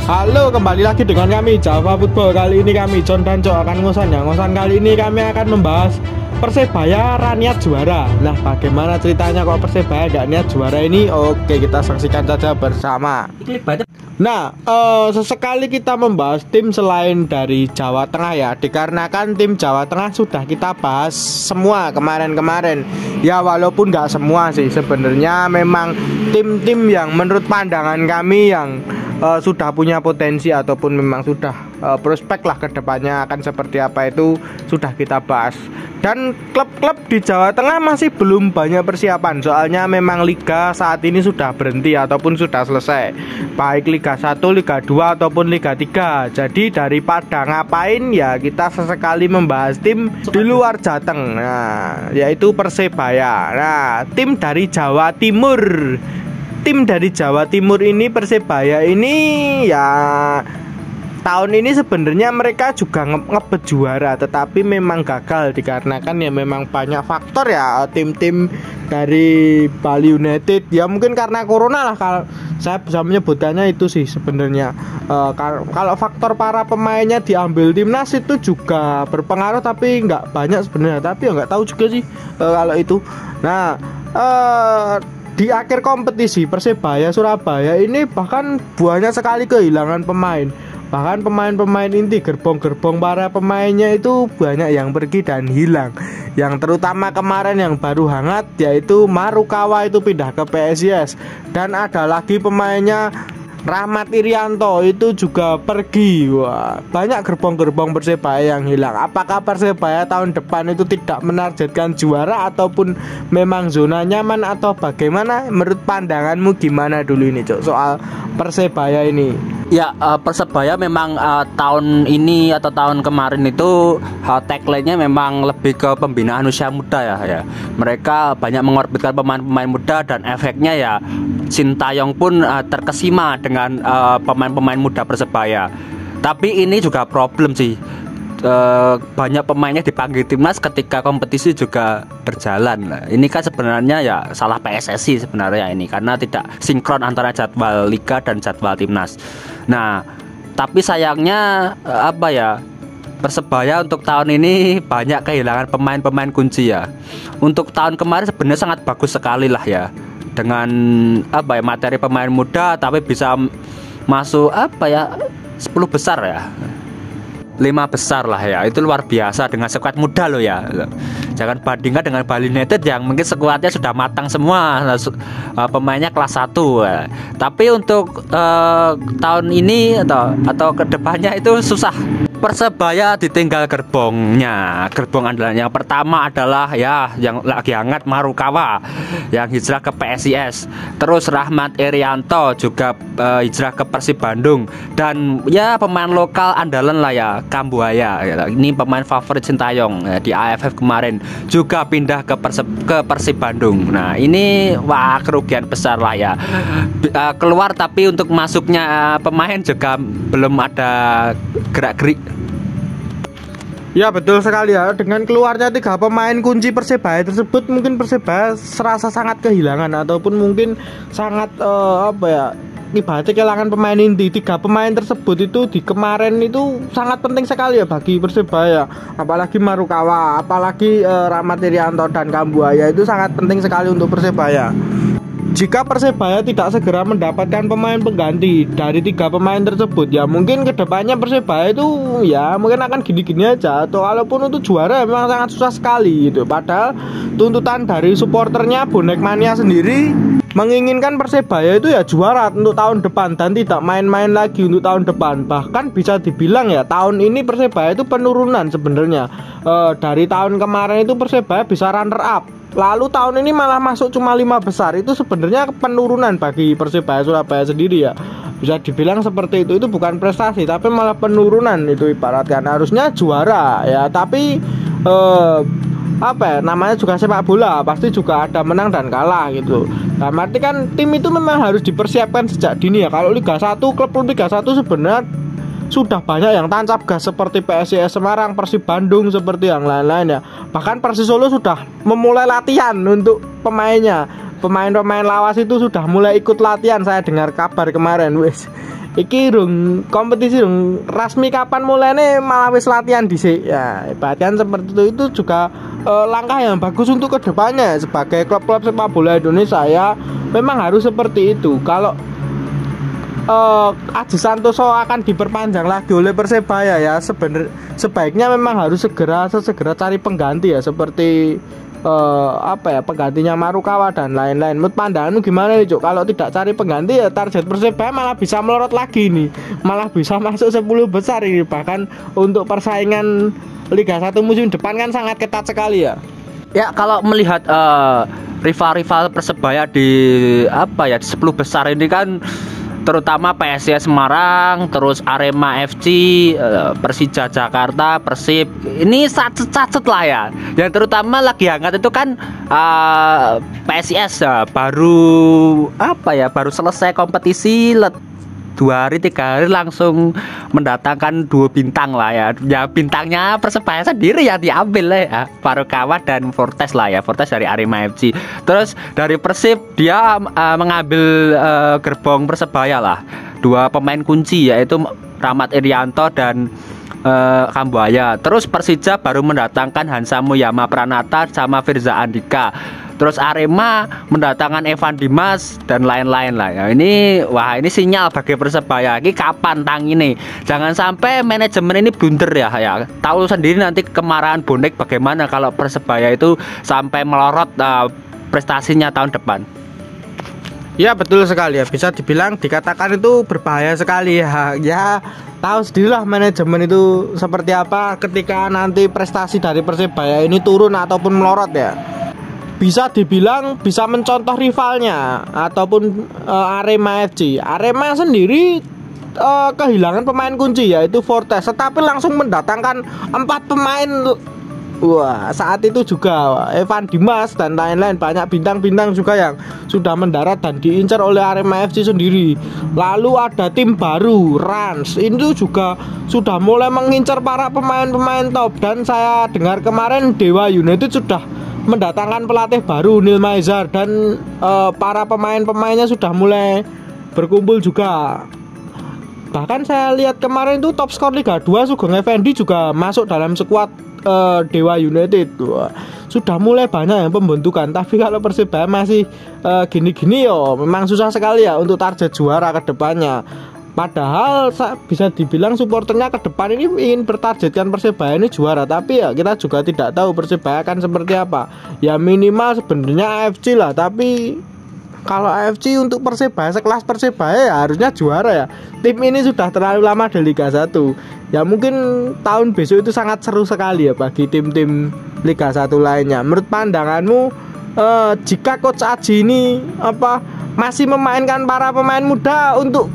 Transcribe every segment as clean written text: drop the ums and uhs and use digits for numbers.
Halo, kembali lagi dengan kami Java Football. Kali ini kami John dan Cok akan ngosan ya. Ngosan kali ini kami akan membahas Persebaya niat juara. Nah, bagaimana ceritanya kok Persebaya gak niat juara ini? Oke, kita saksikan saja bersama. Nah, sesekali kita membahas tim selain dari Jawa Tengah ya, dikarenakan tim Jawa Tengah sudah kita bahas semua kemarin-kemarin. Ya, walaupun nggak semua sih sebenarnya, memang tim-tim yang menurut pandangan kami yang sudah punya potensi ataupun memang sudah prospek lah ke depannya akan seperti apa itu sudah kita bahas. Dan klub-klub di Jawa Tengah masih belum banyak persiapan, soalnya memang liga saat ini sudah berhenti ataupun sudah selesai, baik Liga 1, Liga 2 ataupun Liga 3. Jadi daripada ngapain ya, kita sesekali membahas tim di luar Jateng. Nah, yaitu Persebaya. Nah, tim dari Jawa Timur. Tim dari Jawa Timur ini, Persebaya ini ya tahun ini sebenarnya mereka juga ngebet juara, tetapi memang gagal dikarenakan ya memang banyak faktor ya. Tim-tim dari Bali United ya mungkin karena corona lah, kalau saya bisa menyebutkannya itu sih sebenarnya. Kalau faktor para pemainnya diambil timnas itu juga berpengaruh, tapi nggak banyak sebenarnya, tapi ya nggak tahu juga sih kalau itu. Nah, di akhir kompetisi Persebaya Surabaya ini bahkan banyak sekali kehilangan pemain. Bahkan pemain-pemain inti, gerbong-gerbong para pemainnya itu banyak yang pergi dan hilang. Yang terutama kemarin yang baru hangat yaitu Marukawa itu pindah ke PSIS. Dan ada lagi pemainnya Rahmat Irianto itu juga pergi. Wah, banyak gerbong-gerbong Persebaya yang hilang. Apakah Persebaya tahun depan itu tidak menargetkan juara ataupun memang zona nyaman atau bagaimana? Menurut pandanganmu gimana dulu ini, Cok, soal Persebaya ini? Ya, Persebaya memang tahun ini atau tahun kemarin itu tagline-nya memang lebih ke pembinaan usia muda ya. Mereka banyak mengorbitkan pemain-pemain muda dan efeknya ya Sintayong pun terkesima dengan pemain-pemain muda Persebaya. Tapi ini juga problem sih. Banyak pemainnya dipanggil timnas ketika kompetisi juga berjalan. Nah, ini kan sebenarnya ya salah PSSI sebenarnya ini, karena tidak sinkron antara jadwal liga dan jadwal timnas. Nah, tapi sayangnya Persebaya untuk tahun ini banyak kehilangan pemain-pemain kunci ya. Untuk tahun kemarin sebenarnya sangat bagus sekali lah ya, dengan materi pemain muda tapi bisa masuk 10 besar ya, 5 besar lah ya. Itu luar biasa dengan skuad muda loh ya. Jangan bandingkan dengan Bali United yang mungkin skuadnya sudah matang semua, pemainnya kelas 1 ya. Tapi untuk tahun ini atau kedepannya itu susah. Persebaya ditinggal gerbongnya. Gerbong andalan yang pertama adalah ya yang lagi hangat Marukawa yang hijrah ke PSIS. Terus Rahmat Irianto juga hijrah ke Persib Bandung. Dan ya pemain lokal andalan lah ya, Kambuaya. Ini pemain favorit Sintayong ya, di AFF kemarin juga pindah ke Persib Bandung. Nah, ini wah kerugian besar lah ya. Keluar tapi untuk masuknya pemain juga belum ada gerak-gerik. Ya, betul sekali ya. Dengan keluarnya 3 pemain kunci Persebaya tersebut, mungkin Persebaya serasa sangat kehilangan ataupun mungkin sangat ibaratnya kehilangan pemain inti. 3 pemain tersebut itu di kemarin itu sangat penting sekali ya bagi Persebaya. Apalagi Marukawa, apalagi Rahmat Irianto dan Kambuaya itu sangat penting sekali untuk Persebaya. Jika Persebaya tidak segera mendapatkan pemain pengganti dari 3 pemain tersebut, ya mungkin kedepannya Persebaya itu ya mungkin akan gini-gini aja, atau walaupun untuk juara memang sangat susah sekali gitu. Padahal tuntutan dari supporternya, bonek mania sendiri menginginkan Persebaya itu ya juara untuk tahun depan dan tidak main-main lagi untuk tahun depan. Bahkan bisa dibilang ya tahun ini Persebaya itu penurunan sebenarnya. Dari tahun kemarin itu Persebaya bisa runner up, lalu tahun ini malah masuk cuma 5 besar. Itu sebenarnya penurunan bagi Persebaya Surabaya sendiri ya. Bisa dibilang seperti itu bukan prestasi tapi malah penurunan itu ibaratkan. Harusnya juara ya, tapi namanya juga sepak bola, pasti juga ada menang dan kalah gitu. Nah, berarti kan tim itu memang harus dipersiapkan sejak dini ya. Kalau Liga 1, klub Liga 1 sebenarnya sudah banyak yang tancap gas seperti PSIS Semarang, Persib Bandung, seperti yang lain-lain ya. Bahkan Persis Solo sudah memulai latihan untuk pemainnya. Pemain-pemain lawas itu sudah mulai ikut latihan, saya dengar kabar kemarin. iki rung kompetisi rung resmi kapan mulainya malah wis latihan dhisik. Ya, ibaratkan seperti itu juga langkah yang bagus untuk kedepannya sebagai klub-klub sepak bola Indonesia ya. Memang harus seperti itu. Kalau Aji Santoso akan diperpanjang lagi oleh Persebaya ya, sebaiknya memang harus segera cari pengganti ya, seperti penggantinya Marukawa dan lain-lain. Menurut pandanganmu gimana nih Cuk? Kalau tidak cari pengganti ya target Persebaya malah bisa melorot lagi nih, malah bisa masuk 10 besar ini. Bahkan untuk persaingan Liga 1 musim depan kan sangat ketat sekali ya. Ya kalau melihat rival-rival Persebaya di 10 besar ini kan, terutama PSIS Semarang, terus Arema FC, Persija Jakarta, Persib, ini sacet lah ya. Yang terutama lagi hangat itu kan PSIS ya, baru selesai kompetisi 2 hari 3 hari langsung mendatangkan 2 bintang lah ya. Ya bintangnya Persebaya sendiri yang diambil lah ya, Marukawa dan Fortes lah ya, Fortes dari Arema FC. Terus dari Persib dia mengambil gerbong Persebaya lah, 2 pemain kunci yaitu Rahmat Irianto dan Kambuaya. Terus Persija baru mendatangkan Hansa Muyama Pranata sama Firza Andika. Terus Arema mendatangkan Evan Dimas dan lain-lain lah ya. Ini sinyal bagi Persebaya. Ini kapan tang ini? Jangan sampai manajemen ini blunder ya. Tahu sendiri nanti kemarahan bonek bagaimana kalau Persebaya itu sampai melorot prestasinya tahun depan. Ya betul sekali ya, bisa dikatakan itu berbahaya sekali ya. Ya tahu sendirilah manajemen itu seperti apa ketika nanti prestasi dari Persebaya ini turun ataupun melorot ya. Bisa dibilang bisa mencontoh rivalnya ataupun Arema FC. Arema sendiri kehilangan pemain kunci yaitu Fortes, tetapi langsung mendatangkan 4 pemain. Wah, saat itu juga Evan Dimas dan lain-lain, banyak bintang-bintang juga yang sudah mendarat dan diincar oleh Arema FC sendiri. Lalu ada tim baru Rans, itu juga sudah mulai mengincar para pemain-pemain top. Dan saya dengar kemarin Dewa United sudah mendatangkan pelatih baru Neil Maizar, dan para pemain-pemainnya sudah mulai berkumpul juga. Bahkan saya lihat kemarin itu top skor Liga 2 Sugeng Effendi juga masuk dalam skuad Dewa United. Sudah mulai banyak yang pembentukan. Tapi kalau Persebaya masih gini-gini yo, memang susah sekali ya untuk target juara ke depannya. Padahal bisa dibilang supporternya ke depan ini ingin bertargetkan Persebaya ini juara. Tapi ya kita juga tidak tahu Persebaya akan seperti apa. Ya minimal sebenarnya AFC lah. Tapi kalau AFC untuk Persebaya, sekelas Persebaya ya harusnya juara ya. Tim ini sudah terlalu lama di Liga 1. Ya mungkin tahun besok itu sangat seru sekali ya bagi tim-tim Liga 1 lainnya. Menurut pandanganmu, jika Coach Aji ini masih memainkan para pemain muda untuk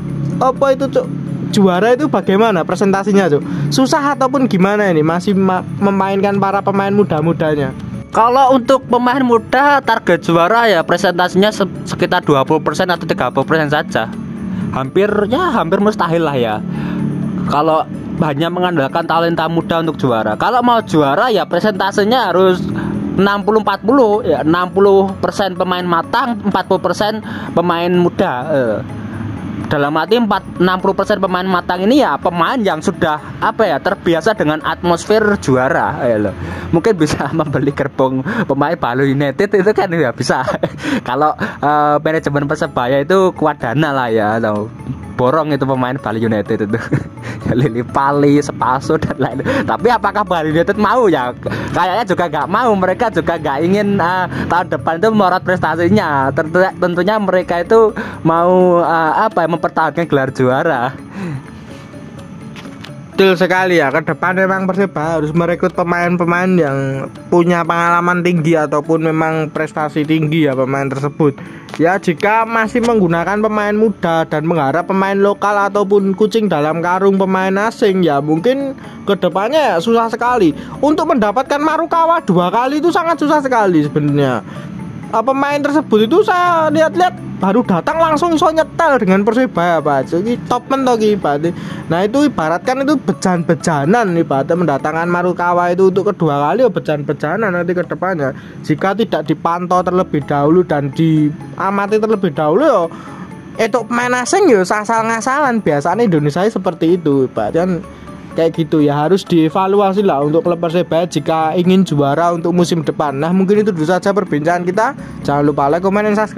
juara itu bagaimana presentasinya susah ataupun gimana ini masih memainkan para pemain muda-mudanya? Kalau untuk pemain muda target juara ya presentasinya sekitar 20% atau 30% saja. Hampir mustahil lah ya kalau hanya mengandalkan talenta muda untuk juara. Kalau mau juara ya presentasinya harus 60-40 ya, 60% pemain matang, 40% pemain muda. Dalam arti 60% pemain matang ini ya pemain yang sudah terbiasa dengan atmosfer juara ya loh. Mungkin bisa membeli gerbong pemain Bali United itu kan ya bisa. Kalau manajemen Persebaya itu kuat dana lah ya loh. Borong itu pemain Bali United itu. Lili Pali, Sepaso dan lain. Tapi apakah Bali United mau ya? Kayaknya juga nggak mau. Mereka juga nggak ingin tahun depan itu melorot prestasinya. Tentunya mereka itu mau mempertahankan gelar juara. Betul sekali ya, ke depan memang Persebaya harus merekrut pemain-pemain yang punya pengalaman tinggi ataupun memang prestasi tinggi ya pemain tersebut. Ya jika masih menggunakan pemain muda dan mengharap pemain lokal ataupun kucing dalam karung pemain asing, ya mungkin ke depannya susah sekali. Untuk mendapatkan Marukawa 2 kali itu sangat susah sekali sebenarnya. Pemain tersebut itu saya lihat-lihat baru datang langsung iso nyetel dengan Persebaya Pak. Jadi top mentok ibaratnya. Nah itu ibaratkan itu bejan-bejanan ibaratnya mendatangkan Marukawa itu untuk kedua kali, bejan-bejanan nanti ke depannya. Jika tidak dipantau terlebih dahulu dan diamati terlebih dahulu itu pemain asing ya asal-ngasalan. Biasanya Indonesia seperti itu, Pak. Dan kayak gitu ya, harus dievaluasi lah untuk klub Persebaya jika ingin juara untuk musim depan. Nah, mungkin itu dulu saja perbincangan kita. Jangan lupa like, comment, dan subscribe.